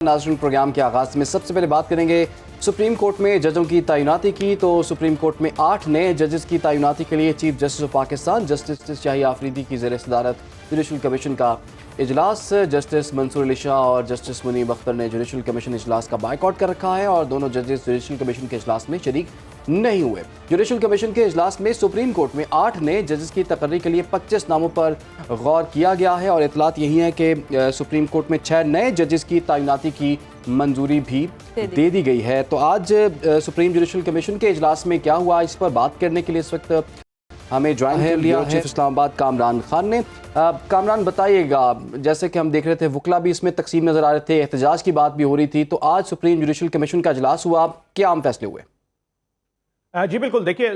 नाज़रीन, प्रोग्राम के आगाज़ में सबसे पहले बात करेंगे सुप्रीम कोर्ट में जजों की तैनाती की। तो सुप्रीम कोर्ट में 8 नए जजेस की तैनाती के लिए chief justice of Pakistan justice Shahi Afridi की ज़ेर सदारत जुडिशल कमीशन का इजलास। जस्टिस मंसूर अली शाह और जस्टिस मुनीब अख्तर ने जुडिशल कमीशन इजलास का बाइकआउट कर रखा है और दोनों जजेस जुडिशल कमीशन के इजलास में शरीक नहीं हुए। जुडिशल कमीशन के इजलास में सुप्रीम कोर्ट में 8 नए जजेस की तकर्री के लिए 25 नामों पर गौर किया गया है और इतलात यही है कि सुप्रीम कोर्ट में 6 नए जजेस की तैनाती की मंजूरी भी दे दी गई है। तो आज सुप्रीम जुडिशल कमीशन के इजलास में क्या हुआ, इस पर बात करने के लिए इस वक्त हमें ज्वाइन कर लिया चीफ इस्लामाबाद कामरान खान ने। कामरान, बताइएगा, जैसे कि हम देख रहे थे वकला भी इसमें तकसीम नजर आ रहे थे, एहतजाज की बात भी हो रही थी, तो आज सुप्रीम जुडिशल कमीशन का इजलास हुआ, क्या अहम फैसले हुए? जी बिल्कुल, देखिए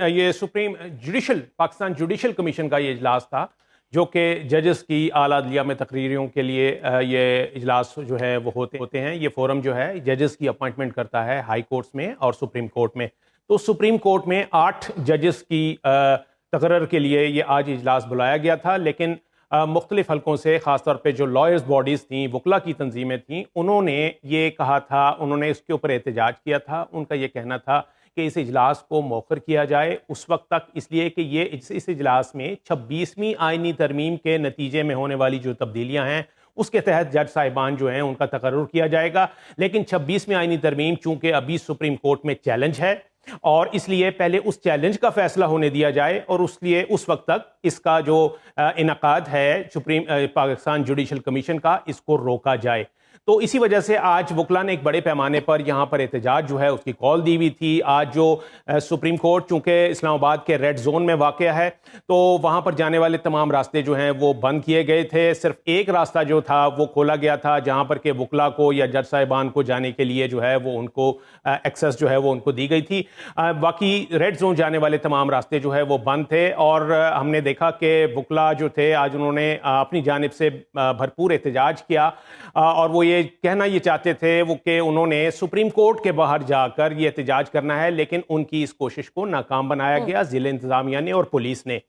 ये supreme judicial Pakistan judicial commission का ये इजलास था जो कि जजेस की आला अदलिया में तकरीरों के लिए ये इजलास जो है वो होते हैं। ये फोरम जो है जजेस की अपॉइंटमेंट करता है हाई कोर्ट्स में और सुप्रीम कोर्ट में। तो सुप्रीम कोर्ट में 8 जजेस की तकर्र के लिए ये आज इजलास बुलाया गया था, लेकिन मुख्तलिफ हलकों से ख़ासतौर पे जो लॉयर्स बॉडीज़ थी, वकला की तंजीमें थीं, उन्होंने ये कहा था, उन्होंने इसके ऊपर एहतजाज किया था। उनका ये कहना था कि इस इजलास को मौखर किया जाए उस वक्त तक, इसलिए कि ये इस इजलास में 26वीं आइनी तरमीम के नतीजे में होने वाली जो तब्दीलियाँ हैं उसके तहत जज साहिबान जो हैं उनका तकर्रुर किया जाएगा। लेकिन 26वीं आइनी तरमीम चूँकि अभी सुप्रीम कोर्ट में चैलेंज है और इसलिए पहले उस चैलेंज का फैसला होने दिया जाए और उसलिए उस वक्त तक इसका जो इनकाद है सुप्रीम पाकिस्तान जुडिशल कमीशन का, इसको रोका जाए। तो इसी वजह से आज वकला ने एक बड़े पैमाने पर यहाँ पर एहतजाज जो है उसकी कॉल दी हुई थी। आज जो सुप्रीम कोर्ट चूँकि इस्लामाबाद के रेड जोन में वाक़या है तो वहाँ पर जाने वाले तमाम रास्ते जो हैं वो बंद किए गए थे। सिर्फ एक रास्ता जो था वो खोला गया था जहाँ पर के वकला को या जज साहिबान को जाने के लिए जो है वो उनको एक्सेस जो है वो उनको दी गई थी। बाकी रेड जोन जाने वाले तमाम रास्ते जो है वो बंद थे और हमने देखा कि वकला जो थे आज उन्होंने अपनी जानिब से भरपूर एहतजाज किया और वो ये कहना ये चाहते थे वो कि उन्होंने सुप्रीम कोर्ट के बाहर जाकर ये एहतजाज करना है, लेकिन उनकी इस कोशिश को नाकाम बनाया गया ज़िला इंतज़ामिया ने और पुलिस ने।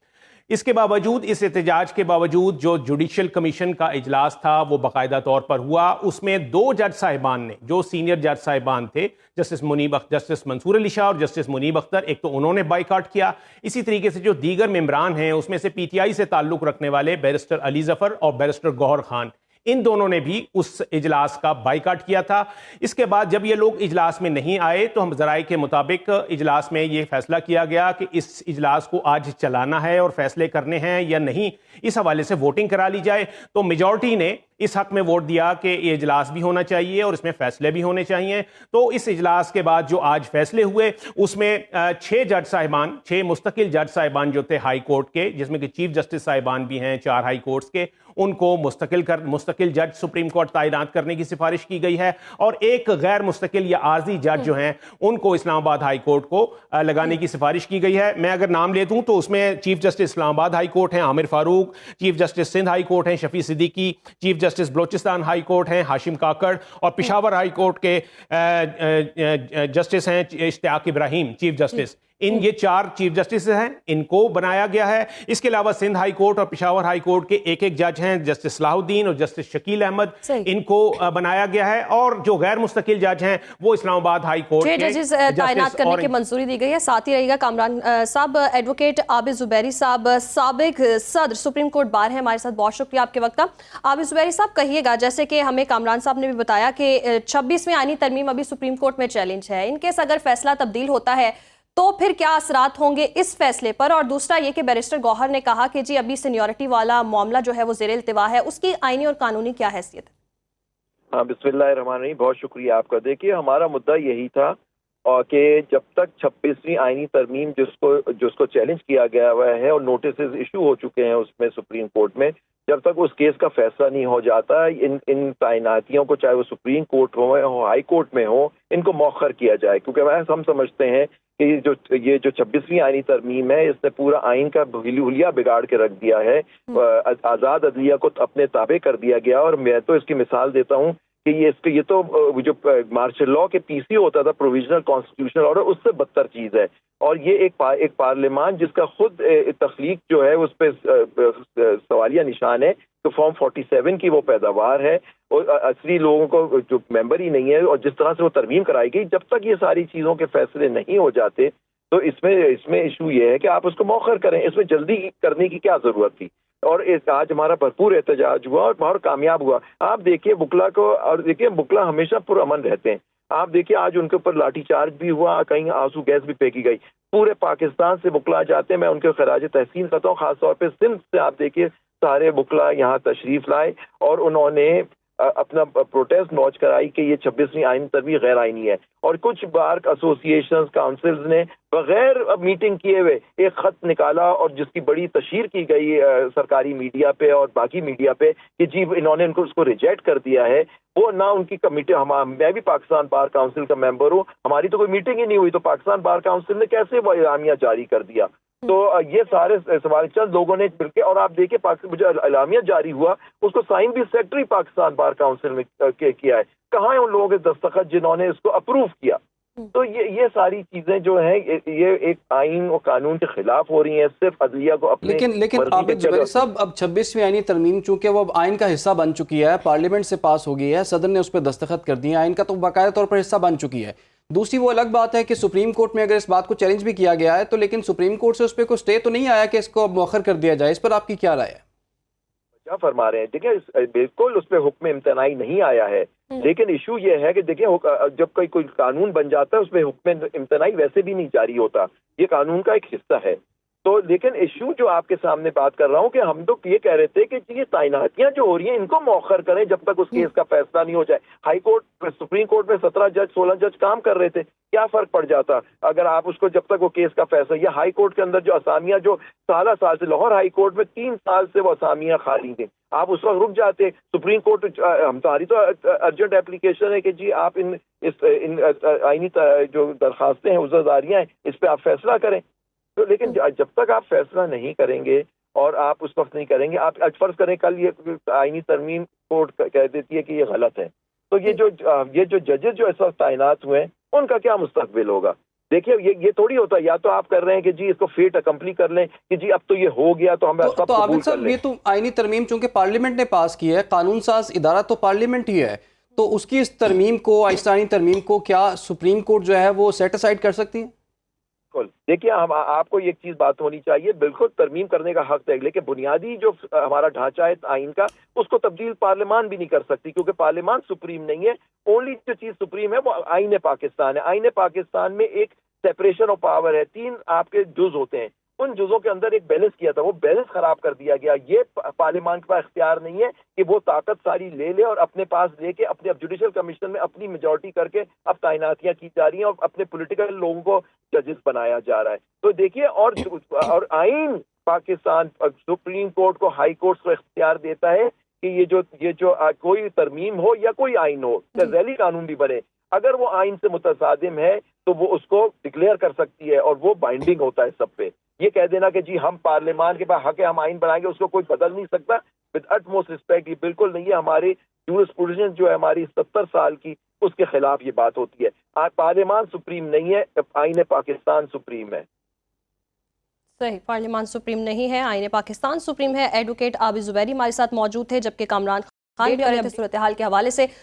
इसके बावजूद, इस एहतजाज के बावजूद जो जुडिशल कमीशन का इजलास था वो बाकायदा तौर पर हुआ। उसमें 2 जज साहिबान ने, जो सीनियर जज साहिबान थे, जस्टिस मंसूर अली शाह और जस्टिस मुनीब अख्तर, एक तो उन्होंने बाइकआउट किया। इसी तरीके से जो दीगर मेंबरान हैं उसमें से पीटीआई से ताल्लुक़ रखने वाले बैरिस्टर अली जफ़र और बैरिस्टर गौहर खान, इन दोनों ने भी उस इजलास का बाइकआउट किया था। इसके बाद जब ये लोग इजलास में नहीं आए तो हम ज़राए के मुताबिक इजलास में ये फैसला किया गया कि इस इजलास को आज चलाना है और फैसले करने हैं या नहीं, इस हवाले से वोटिंग करा ली जाए। तो मेजॉरिटी ने इस हक में वोट दिया कि ये इजलास भी होना चाहिए और इसमें फैसले भी होने चाहिए। तो इस इजलास के बाद जो आज फैसले हुए उसमें 6 जज साहिबान, 6 मुस्तकिल जज साहिबान जो थे हाई कोर्ट के, जिसमें कि चीफ जस्टिस साहिबान भी हैं 4 हाई कोर्ट्स के, उनको मुस्तकिल जज सुप्रीम कोर्ट तैनात करने की सिफारिश की गई है और एक गैर मुस्तकिल या आर्जी जज जो हैं उनको इस्लामाबाद हाई कोर्ट को लगाने की सिफारिश की गई है। मैं अगर नाम ले दूं तो उसमें chief justice Islamabad high court हैं Amir Farooq, chief justice Sindh high court हैं Shafi Siddiqui, chief justice Balochistan high court हैं हाशिम काकड़ और पेशावर हाई कोर्ट के जस्टिस हैं इश्तियाक इब्राहिम चीफ जस्टिस। ये 4 चीफ जस्टिस हैं, इनको बनाया गया है। इसके अलावा सिंध हाई कोर्ट और पेशावर हाई कोर्ट के एक जज हैं, जस्टिस सलाहुद्दीन और जस्टिस शकील अहमद, इनको बनाया गया है। और जो गैर मुस्तकिल जज हैं वो इस्लामाबाद हाई कोर्ट के जजेस तैनात करने की मंजूरी दी गई है। साथ ही रहेगा कामरान साहब, एडवोकेट आबिद जुबैरी साहब, साबिक सदर सुप्रीम कोर्ट बार है हमारे साथ, बहुत शुक्रिया आपके वक्त का। आबिद जुबैरी साहब, कहिएगा, जैसे कि हमें कामरान साहब ने भी बताया कि 26वीं आईनी तरमीम अभी सुप्रीम कोर्ट में चैलेंज है, इनकेस अगर फैसला तब्दील होता है तो फिर क्या असरात होंगे इस फैसले पर? और दूसरा ये कि बैरिस्टर गौहर ने कहा कि जी अभी सीनियरिटी वाला मामला जो है वो ज़ेर इल्तिवा है, उसकी आईनी और कानूनी क्या हैसियत है? हाँ, बिस्मिल्लाहिर्रहमानिर्रहीम, बहुत शुक्रिया आपका। देखिए, हमारा मुद्दा यही था और कि जब तक 26वीं आईनी तरमीम जिसको चैलेंज किया गया हुआ है और नोटिस इशू हो चुके हैं उसमें सुप्रीम कोर्ट में, जब तक उस केस का फैसला नहीं हो जाता, इन तैनातियों को, चाहे वो सुप्रीम कोर्ट हो हाई कोर्ट में हो, इनको मौखर किया जाए। क्योंकि हम समझते हैं कि ये जो 26वीं आईनी तरमीम है इसने पूरा आइन का हुलिया बिगाड़ के रख दिया है, आज़ाद अदलिया को अपने ताबे कर दिया गया। और मैं तो इसकी मिसाल देता हूँ کہ یہ تو جو مارشل لا کے PC ہوتا تھا، پروویژنل کانسٹیٹیوشنل آرڈر، اس سے بدتر چیز ہے. اور یہ ایک پارلیمان جس کا خود تخلیق جو ہے اس پہ سوالیہ نشان ہے کہ فارم 47 کی وہ پیداوار ہے اور اصلی لوگوں کو جو ممبر ہی نہیں ہے، اور جس طرح سے وہ ترمیم کرائی گئی، جب تک یہ ساری چیزوں کے فیصلے نہیں ہو جاتے تو اس میں ایشو یہ ہے کہ آپ اس کو مؤخر کریں. اس میں جلدی کرنے کی کیا ضرورت تھی؟ اور آج ہمارا بھرپور احتجاج ہوا اور بہت کامیاب ہوا. آپ دیکھیے وکلا کو، اور دیکھیے وکلا ہمیشہ پرامن رہتے ہیں. آپ دیکھیے آج ان کے اوپر لاٹھی چارج بھی ہوا، کہیں آنسو گیس بھی پھینکی گئی. پورے پاکستان سے وکلا جاتے ہیں، میں ان کے خراج تحسین کرتا ہوں. خاص طور پہ سندھ سے آپ دیکھیے سارے وکلا یہاں تشریف لائے اور انہوں نے اپنا پروٹیسٹ لانچ کرائی کہ یہ 26ویں آئین ترمیم غیر آئینی ہے. اور کچھ بار ایسوسیشنز، کاؤنسلز نے بغیر میٹنگ کیے ہوئے ایک خط نکالا اور جس کی بڑی تشہیر کی گئی سرکاری میڈیا پہ اور باقی میڈیا پہ کہ جی انہوں نے اس کو ریجیکٹ کر دیا ہے. وہ نہ ان کی کمیٹی، میں بھی پاکستان بار کاؤنسل کا ممبر ہوں، ہماری تو کوئی میٹنگ ہی نہیں ہوئی، تو پاکستان بار کاؤنسل نے کیسے وہ اعلامیہ جاری کر دیا؟ تو یہ سارے سوال چند لوگوں نے مل کے، اور آپ دیکھیں جو اعلامیہ جاری ہوا اس کو سائن بھی سیکرٹری پاکستان بار کاؤنسل میں کیا ہے. کہاں ہیں ان لوگوں کے دستخط جنہوں نے اس کو اپروو کیا؟ تو یہ ساری چیزیں جو ہیں یہ ایک آئین و قانون کے خلاف ہو رہی ہیں. صرف عدلیہ کو اپنے لیکن عابد زبیری صاحب، اب 26ویں آئینی ترمیم چونکہ وہ اب آئین کا حصہ بن چکی ہے، پارلیمنٹ سے پاس ہو گئی ہے، صدر نے اس پہ دستخط کر دیے، آئین کا تو باقاعدہ طور پر حصہ بن چکی ہے. دوسری وہ الگ بات ہے کہ سپریم کورٹ میں اگر اس بات کو چیلنج بھی کیا گیا ہے تو لیکن سپریم کورٹ سے اس پہ کوئی اسٹے تو نہیں آیا کہ اس کو اب مؤخر کر دیا جائے. اس پر آپ کی کیا رائے ہے؟ کیا فرما رہے ہیں؟ دیکھیں بالکل اس پہ حکم امتناعی نہیں آیا ہے، لیکن ایشو یہ ہے کہ دیکھیں جب کوئی قانون بن جاتا ہے اس پہ حکم امتناعی ویسے بھی نہیں جاری ہوتا، یہ قانون کا ایک حصہ ہے. تو لیکن ایشو جو آپ کے سامنے بات کر رہا ہوں کہ ہم لوگ یہ کہہ رہے تھے کہ یہ تعیناتیاں جو ہو رہی ہیں ان کو مؤخر کریں جب تک اس کیس کا فیصلہ نہیں ہو جائے. ہائی کورٹ، سپریم کورٹ میں 17 جج 16 جج کام کر رہے تھے، کیا فرق پڑ جاتا اگر آپ اس کو جب تک وہ کیس کا فیصلہ، یا ہائی کورٹ کے اندر جو اسامیاں جو سال سے لاہور ہائی کورٹ میں 3 سال سے وہ اسامیاں خالی تھیں، آپ اس وقت رک جاتے. سپریم کورٹ ہماری تو ارجنٹ اپلیکیشن ہے کہ جی آپ ان آئینی جو درخواستیں ہیں، عذرداریاں ہیں، اس پہ آپ فیصلہ کریں. تو لیکن جب تک آپ فیصلہ نہیں کریں گے اور آپ اس وقت نہیں کریں گے، آپ فرض کریں کل یہ آئینی ترمیم کورٹ کہہ دیتی ہے کہ یہ غلط ہے، تو یہ جو ججز جو اس وقت تعینات ہوئے ہیں ان کا کیا مستقبل ہوگا؟ دیکھیے یہ تھوڑی ہوتا ہے، یا تو آپ کر رہے ہیں کہ جی اس کو فیٹ اکمپلی کر لیں کہ جی اب تو یہ ہو گیا تو ہم سب تو قبول عابد کر صاحب، لیں. یہ تو آئینی ترمیم چونکہ پارلیمنٹ نے پاس کی ہے، قانون ساز ادارہ تو پارلیمنٹ ہی ہے، تو اس کی اس ترمیم کو، آئینی ترمیم کو کیا سپریم کورٹ جو ہے وہ سیٹ اسائڈ کر سکتی ہے؟ دیکھیے آپ کو ایک چیز بات ہونی چاہیے، بالکل ترمیم کرنے کا حق ہے، لیکن بنیادی جو ہمارا ڈھانچہ ہے آئین کا اس کو تبدیل پارلیمان بھی نہیں کر سکتی، کیونکہ پارلیمان سپریم نہیں ہے. اونلی جو چیز سپریم ہے وہ آئین پاکستان ہے. آئین پاکستان میں ایک سیپریشن آف پاور ہے، 3 آپ کے جز ہوتے ہیں، ان جزوں کے اندر ایک بیلنس کیا تھا، وہ بیلنس خراب کر دیا گیا. یہ پارلیمان کے پاس اختیار نہیں ہے کہ وہ طاقت ساری لے لے اور اپنے پاس لے کے اپنے اب جوڈیشل کمیشن میں اپنی میجورٹی کر کے اب تعیناتیاں کی جا رہی ہیں اور اپنے پولیٹیکل لوگوں کو ججز بنایا جا رہا ہے. تو دیکھیے اور آئین پاکستان سپریم کورٹ کو، ہائی کورٹ کو اختیار دیتا ہے کہ یہ جو کوئی ترمیم ہو یا کوئی آئین ہو یا ذیلی قانون بھی بنے، اگر وہ آئین سے متصادم ہے تو وہ اس کو ڈکلیئر کر سکتی ہے اور وہ بائنڈنگ ہوتا ہے سب پہ. یہ کہہ دینا کہ جی ہم پارلیمان کے پاس حق ہے، ہم آئین بنائیں گے، اس کو کوئی بدل نہیں سکتا، وتھ اٹ موسٹ ریسپیکٹ یہ بالکل نہیں ہے. ہماری جورسپروڈنس جو ہے ہماری 70 سال کی، اس کے خلاف یہ بات ہوتی ہے. پارلیمان سپریم نہیں ہے، آئین پاکستان سپریم ہے. صحیح، پارلیمان سپریم نہیں ہے، آئین پاکستان سپریم ہے. ایڈوکیٹ عابد زبیری ہمارے ساتھ موجود تھے، جبکہ کامران خان بھی صورتحال کے حوالے سے